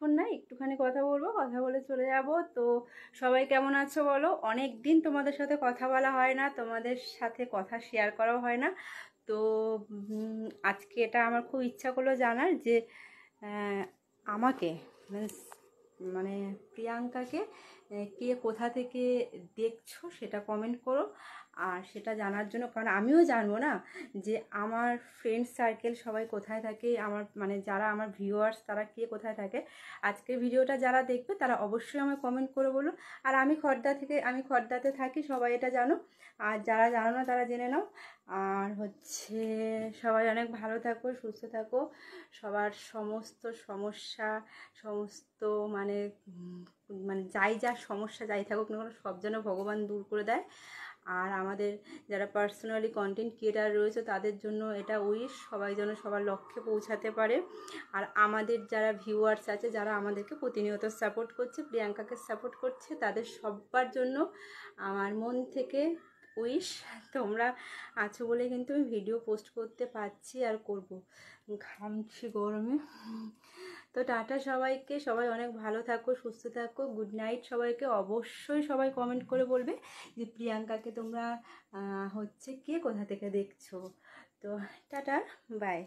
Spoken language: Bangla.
বেশিক্ষণ না, একটুখানি কথা বলবো, কথা বলে চলে যাব। তো সবাই কেমন আছো বলো? অনেক দিন তোমাদের সাথে কথা বলা হয় না, তোমাদের সাথে কথা শেয়ার করাও হয় না। তো আজকে এটা আমার খুব ইচ্ছা করলো জানার যে আমাকে মানে প্রিয়াঙ্কাকে কে কোথা থেকে দেখছো সেটা কমেন্ট করো। আর সেটা জানার জন্য, কারণ আমিও জানবো না যে আমার ফ্রেন্ড সার্কেল সবাই কোথায় থাকে, আমার মানে যারা আমার ভিউয়ার্স তারা কে কোথায় থাকে। আজকের ভিডিওটা যারা দেখবে তারা অবশ্যই আমায় কমেন্ট করে বলো। আর আমি খড়দাতে থাকি, সবাই এটা জানো। আর যারা জানো না তারা জেনে নাও। আর হচ্ছে সবাই অনেক ভালো থাকো, সুস্থ থাকো। সবার সমস্ত সমস্যা, সমস্ত মানে মানে যা সমস্যা যাই থাকুক না কোনো, সব যেন ভগবান দূর করে দেয়। আর আমাদের যারা পার্সোনালি কন্টেন্ট ক্রিয়েটার রয়েছে তাদের জন্য এটা উইশ, সবাই যেন সবার লক্ষ্যে পৌঁছাতে পারে। আর আমাদের যারা ভিউয়ার্স আছে, যারা আমাদেরকে প্রতিনিয়ত সাপোর্ট করছে, প্রিয়াঙ্কাকে সাপোর্ট করছে, তাদের সবার জন্য আমার মন থেকে উইশ। তোমরা আছো বলে কিন্তু আমি ভিডিও পোস্ট করতে পারছি আর করব, ঘামছি গরমে। তো টাটা সবাইকে, সবাই অনেক ভালো থাকো, সুস্থ থাকো, গুড নাইট সবাইকে। অবশ্যই সবাই কমেন্ট করে বলবে যে প্রিয়াঙ্কাকে তোমরা হচ্ছে কে কোথা থেকে দেখছো। তো টাটা, বাই।